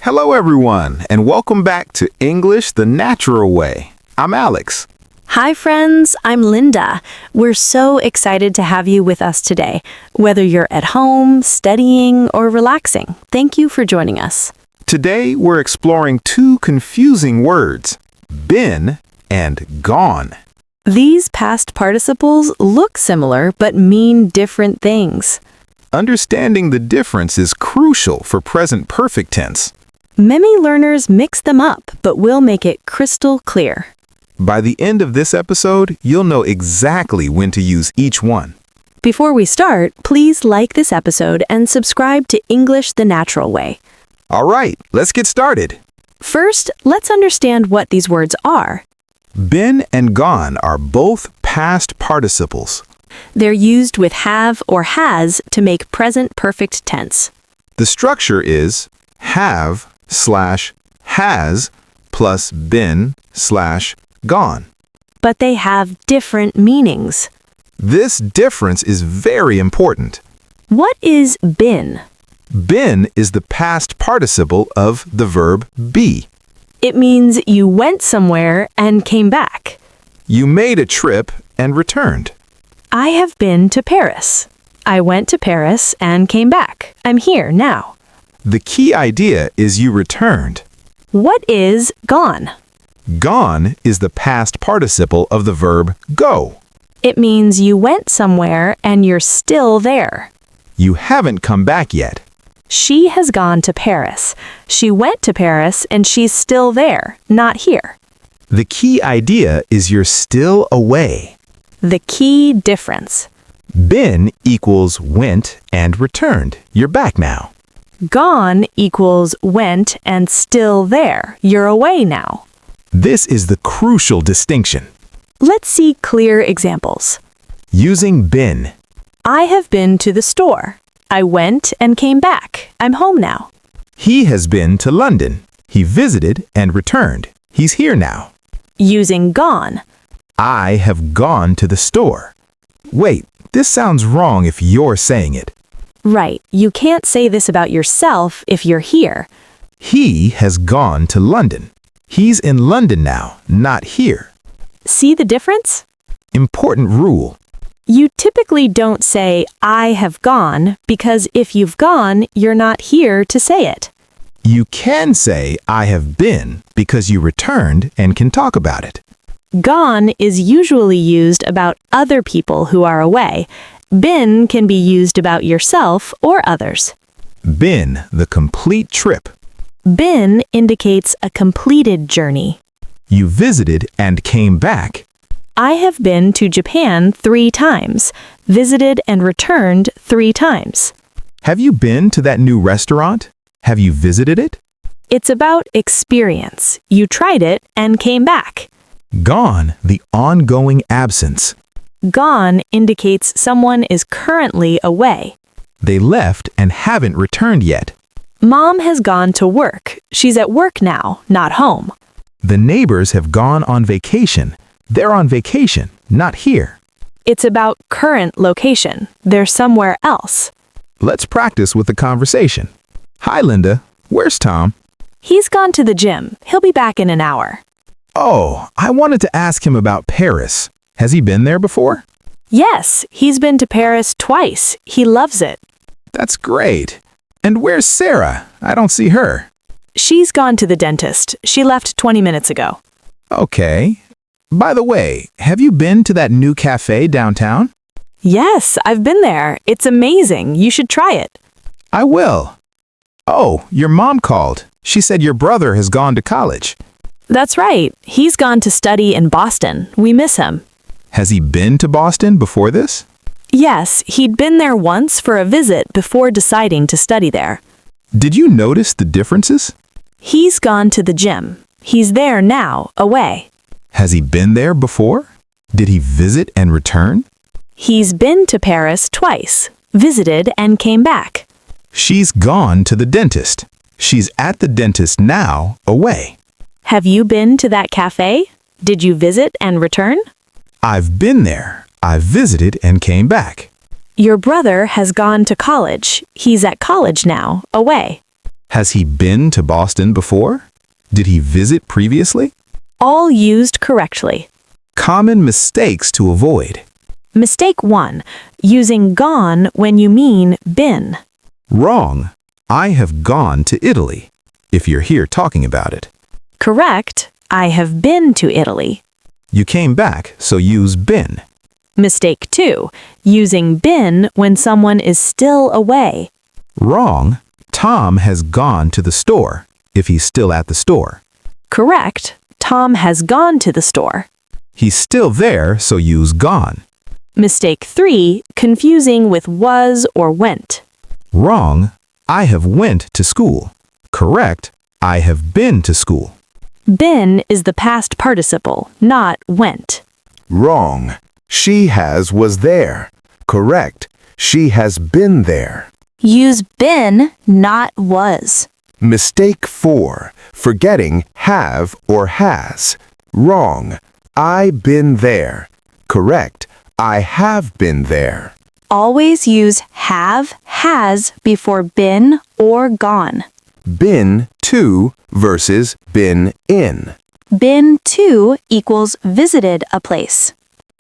Hello, everyone, and welcome back to English the Natural Way. I'm Alex. Hi, friends. I'm Linda. We're so excited to have you with us today. Whether you're at home, studying, or relaxing, thank you for joining us. Today, we're exploring two confusing words, been and gone. These past participles look similar but mean different things. Understanding the difference is crucial for present perfect tense. Many learners mix them up, but we'll make it crystal clear. By the end of this episode, you'll know exactly when to use each one. Before we start, please like this episode and subscribe to English the Natural Way. All right, let's get started. First, let's understand what these words are. Been and gone are both past participles. They're used with have or has to make present perfect tense. The structure is have/has plus been/gone. But they have different meanings. This difference is very important. What is been? Been is the past participle of the verb be. It means you went somewhere and came back. You made a trip and returned. I have been to Paris. I went to Paris and came back. I'm here now. The key idea is you returned. What is gone? Gone is the past participle of the verb go. It means you went somewhere and you're still there. You haven't come back yet. She has gone to Paris. She went to Paris and she's still there, not here. The key idea is you're still away. The key difference. Been equals went and returned. You're back now. Gone equals went and still there. You're away now. This is the crucial distinction. Let's see clear examples. Using been. I have been to the store. I went and came back. I'm home now. He has been to London. He visited and returned. He's here now. Using gone. I have gone to the store. Wait, this sounds wrong if you're saying it. Right, you can't say this about yourself if you're here. He has gone to London. He's in London now, not here. See the difference? Important rule. You typically don't say, I have gone, because if you've gone, you're not here to say it. You can say, I have been, because you returned and can talk about it. Gone is usually used about other people who are away. Been can be used about yourself or others. Been, the complete trip. Been indicates a completed journey. You visited and came back. I have been to Japan 3 times, visited and returned 3 times. Have you been to that new restaurant? Have you visited it? It's about experience. You tried it and came back. Gone, the ongoing absence. Gone indicates someone is currently away. They left and haven't returned yet. Mom has gone to work. She's at work now, not home. The neighbors have gone on vacation. They're on vacation, not here. It's about current location. They're somewhere else. Let's practice with the conversation. Hi, Linda. Where's Tom? He's gone to the gym. He'll be back in an hour. Oh, I wanted to ask him about Paris. Has he been there before? Yes, he's been to Paris twice. He loves it. That's great. And where's Sarah? I don't see her. She's gone to the dentist. She left 20 minutes ago. Okay. By the way, have you been to that new cafe downtown? Yes, I've been there. It's amazing. You should try it. I will. Oh, your mom called. She said your brother has gone to college. That's right. He's gone to study in Boston. We miss him. Has he been to Boston before this? Yes, he'd been there once for a visit before deciding to study there. Did you notice the differences? He's gone to the gym. He's there now, away. Has he been there before? Did he visit and return? He's been to Paris twice, visited and came back. She's gone to the dentist. She's at the dentist now, away. Have you been to that cafe? Did you visit and return? I've been there. I visited and came back. Your brother has gone to college. He's at college now, away. Has he been to Boston before? Did he visit previously? All used correctly. Common mistakes to avoid. Mistake 1. Using gone when you mean been. Wrong. I have gone to Italy, if you're here talking about it. Correct. I have been to Italy. You came back, so use been. Mistake 2. Using been when someone is still away. Wrong. Tom has gone to the store, if he's still at the store. Correct. Tom has gone to the store. He's still there, so use gone. Mistake 3. Confusing with was or went. Wrong. I have went to school. Correct. I have been to school. Been is the past participle, not went. Wrong. She has was there. Correct. She has been there. Use been, not was. Mistake 4. Forgetting have or has. Wrong. I been there. Correct. I have been there. Always use have, has before been or gone. Been to versus been in. Been to equals visited a place.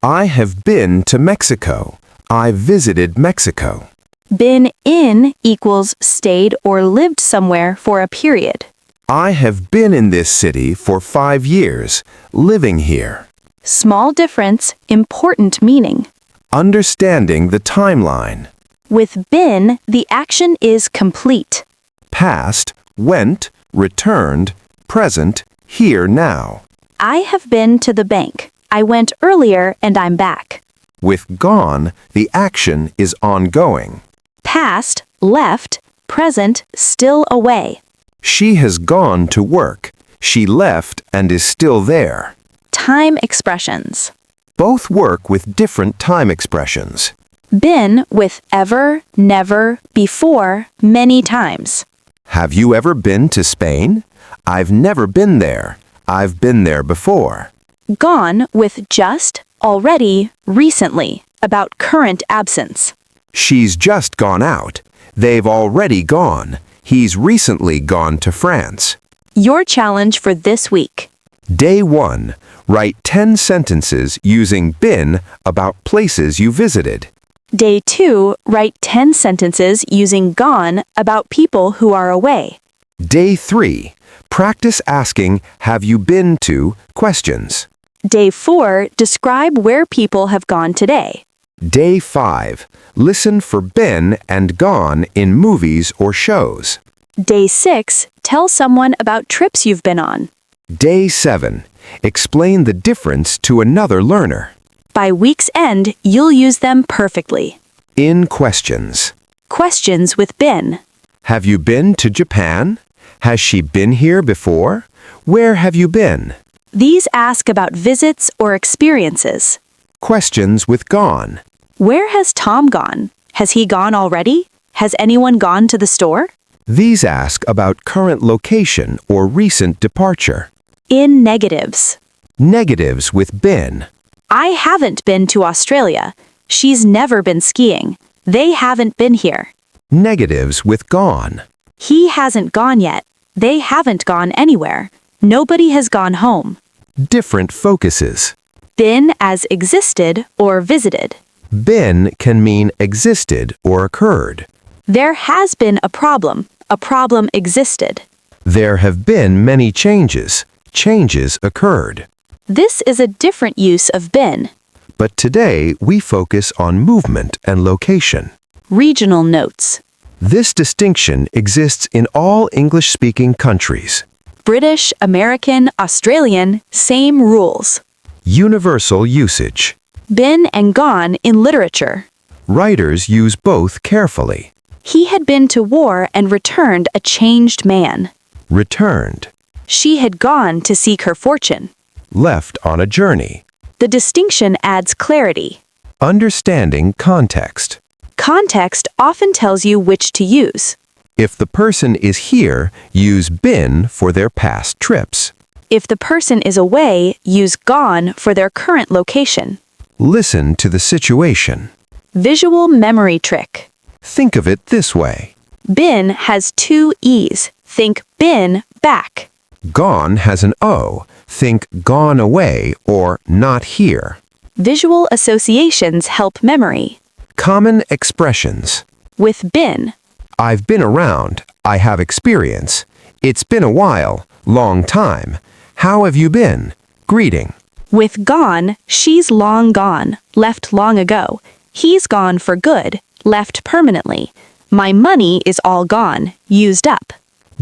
I have been to Mexico. I visited Mexico. Been in equals stayed or lived somewhere for a period. I have been in this city for 5 years, living here. Small difference, important meaning. Understanding the timeline. With been, the action is complete. Past, went, returned, present, here now. I have been to the bank. I went earlier and I'm back. With gone, the action is ongoing. Past, left, present, still away. She has gone to work. She left and is still there. Time expressions. Both work with different time expressions. Been with ever, never, before, many times. Have you ever been to Spain? I've never been there. I've been there before. Gone with just, already, recently, about current absence. She's just gone out. They've already gone. He's recently gone to France. Your challenge for this week. Day 1. Write 10 sentences using been about places you visited. Day 2, write 10 sentences using gone about people who are away. Day 3. Practice asking have you been to questions. Day 4, describe where people have gone today. Day 5. Listen for been and gone in movies or shows. Day 6, tell someone about trips you've been on. Day 7. Explain the difference to another learner. By week's end, you'll use them perfectly. In questions. Questions with been. Have you been to Japan? Has she been here before? Where have you been? These ask about visits or experiences. Questions with gone. Where has Tom gone? Has he gone already? Has anyone gone to the store? These ask about current location or recent departure. In negatives. Negatives with been. I haven't been to Australia. She's never been skiing. They haven't been here. Negatives with gone. He hasn't gone yet. They haven't gone anywhere. Nobody has gone home. Different focuses. Been as existed or visited. Been can mean existed or occurred. There has been a problem. A problem existed. There have been many changes. Changes occurred. This is a different use of been. But today we focus on movement and location. Regional notes. This distinction exists in all English-speaking countries. British, American, Australian, same rules. Universal usage. Been and gone in literature. Writers use both carefully. He had been to war and returned a changed man. Returned. She had gone to seek her fortune. Left on a journey. The distinction adds clarity. Understanding context. Context often tells you which to use. If the person is here, use been for their past trips. If the person is away, use gone for their current location. Listen to the situation. Visual memory trick. Think of it this way. Been has two E's. Think been, back. Gone has an O. Think gone away or not here. Visual associations help memory. Common expressions. With been, I've been around. I have experience. It's been a while. Long time. How have you been? Greeting. with gone, she's long gone, left long ago. He's gone for good, left permanently. My money is all gone, used up.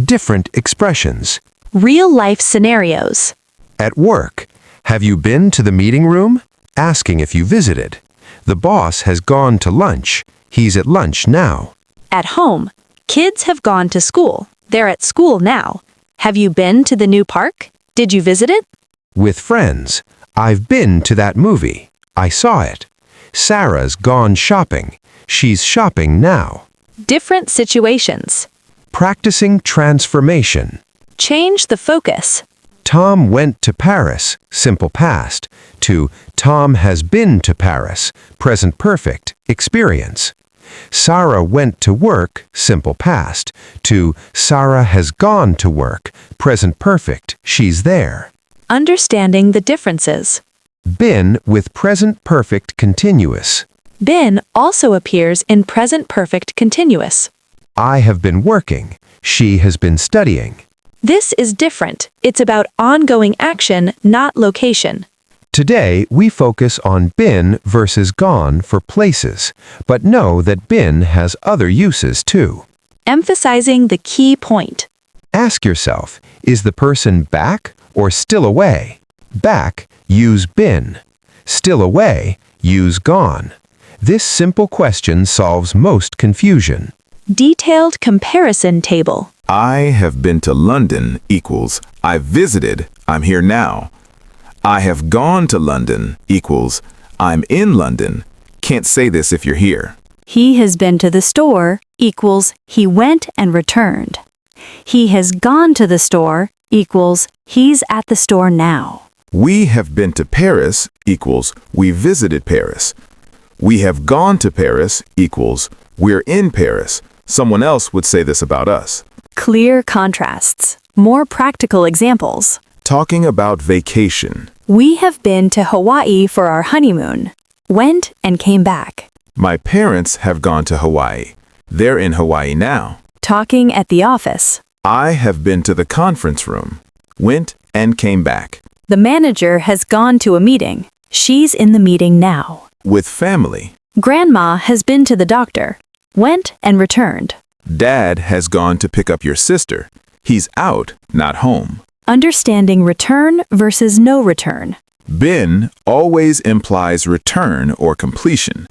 Different expressions. Real life scenarios. At work. Have you been to the meeting room? Asking if you visited. The boss has gone to lunch. He's at lunch now. At home. Kids have gone to school. They're at school now. Have you been to the new park? Did you visit it? With friends. I've been to that movie. I saw it. Sarah's gone shopping. She's shopping now. Different situations. Practicing transformation. Change the focus. Tom went to Paris, simple past, to Tom has been to Paris, present perfect, experience. Sarah went to work, simple past, to Sarah has gone to work, present perfect, she's there. Understanding the differences. Been with present perfect continuous. Been also appears in present perfect continuous. I have been working. She has been studying. This is different. It's about ongoing action, not location. Today, we focus on been versus gone for places, but know that been has other uses too. Emphasizing the key point. Ask yourself, is the person back or still away? Back, use been. Still away, use gone. This simple question solves most confusion. Detailed comparison table. I have been to London equals I've visited, I'm here now. I have gone to London equals I'm in London. Can't say this if you're here. He has been to the store equals he went and returned. He has gone to the store equals he's at the store now. We have been to Paris equals we visited Paris. We have gone to Paris equals we're in Paris. Someone else would say this about us. Clear contrasts. More practical examples. Talking about vacation. We have been to Hawaii for our honeymoon. Went and came back. My parents have gone to Hawaii. They're in Hawaii now. Talking at the office. I have been to the conference room. Went and came back. The manager has gone to a meeting. She's in the meeting now. With family. Grandma has been to the doctor. Went and returned. Dad has gone to pick up your sister. He's out, not home. Understanding return versus no return. Been always implies return or completion.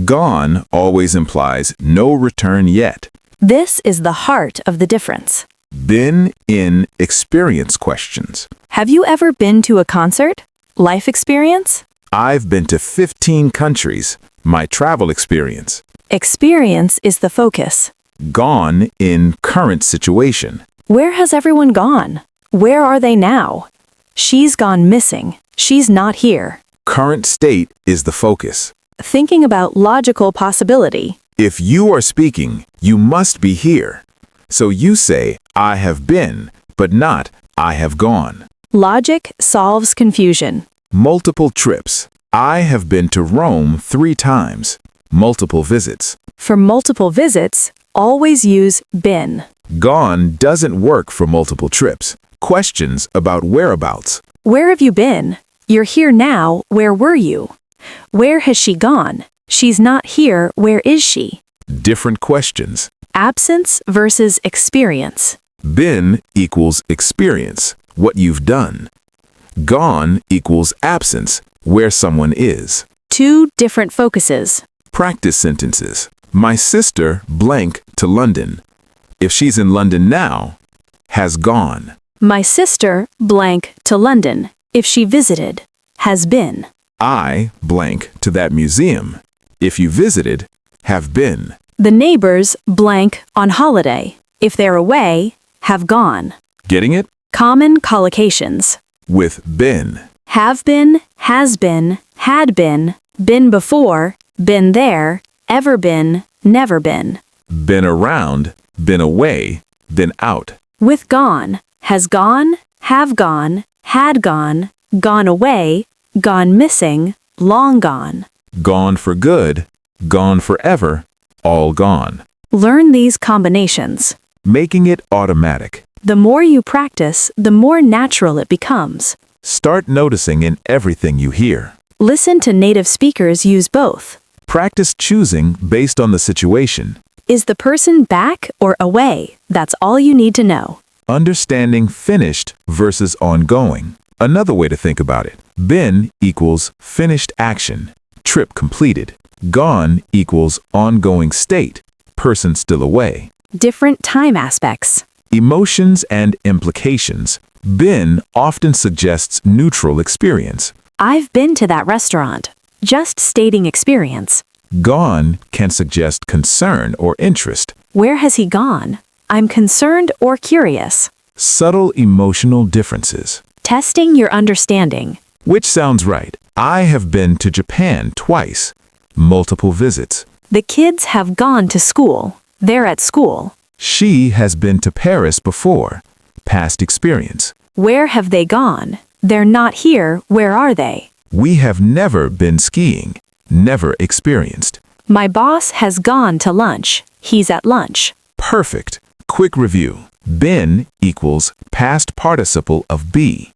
Gone always implies no return yet. This is the heart of the difference. Been in experience questions. Have you ever been to a concert? Life experience? I've been to 15 countries. My travel experience. Experience is the focus. Gone in current situation. Where has everyone gone? Where are they now? She's gone missing. She's not here. Current state is the focus. Thinking about logical possibility. If you are speaking, you must be here. So you say, I have been, but not, I have gone. Logic solves confusion. Multiple trips. I have been to Rome 3 times. Multiple visits. For multiple visits, always use been. Gone doesn't work for multiple trips. Questions about whereabouts. Where have you been? You're here now. Where were you? Where has she gone? She's not here. Where is she? Different questions. Absence versus experience. Been equals experience, what you've done. Gone equals absence, where someone is. Two different focuses. Practice sentences. My sister blank to London. If she's in London now, has gone. My sister blank to London. If she visited, has been. I blank to that museum. If you visited, have been. The neighbors blank on holiday. If they're away, have gone. Getting it? Common collocations. With been. Have been, has been, had been before, been there, ever been, never been. Been around, been away, been out. With gone, has gone, have gone, had gone, gone away, gone missing, long gone. Gone for good, gone forever, all gone. Learn these combinations. Making it automatic. The more you practice, the more natural it becomes. Start noticing in everything you hear. Listen to native speakers use both. Practice choosing based on the situation. Is the person back or away? That's all you need to know. Understanding finished versus ongoing. Another way to think about it. Been equals finished action, trip completed. Gone equals ongoing state, person still away. Different time aspects. Emotions and implications. Been often suggests neutral experience. I've been to that restaurant. Just stating experience. Gone can suggest concern or interest. Where has he gone? I'm concerned or curious. Subtle emotional differences. Testing your understanding. Which sounds right. I have been to Japan twice. Multiple visits. The kids have gone to school. They're at school. She has been to Paris before. Past experience. Where have they gone? They're not here. Where are they? We have never been skiing. Never experienced. My boss has gone to lunch. He's at lunch. Perfect. Quick review. Been equals past participle of be.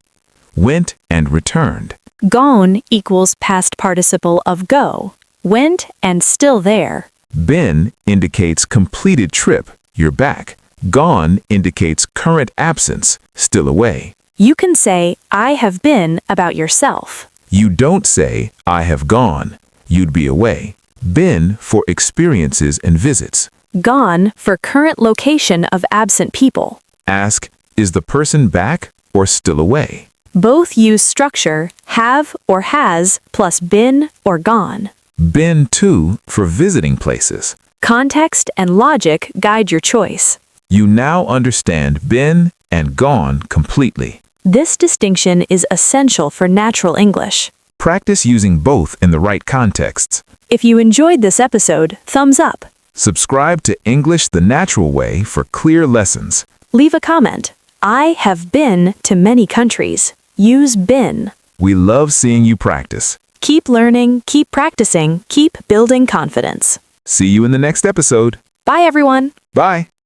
Went and returned. Gone equals past participle of go. Went and still there. Been indicates completed trip, you're back. Gone indicates current absence, still away. You can say, I have been about yourself. You don't say, I have gone. You'd be away. Been for experiences and visits. Gone for current location of absent people. Ask, is the person back or still away? Both use structure, have or has, plus been or gone. Been to for visiting places. Context and logic guide your choice. You now understand been and gone completely. This distinction is essential for natural English. Practice using both in the right contexts. If you enjoyed this episode, thumbs up. Subscribe to English the Natural Way for clear lessons. Leave a comment. I have been to many countries. Use been. We love seeing you practice. Keep learning, keep practicing, keep building confidence. See you in the next episode. Bye, everyone. Bye.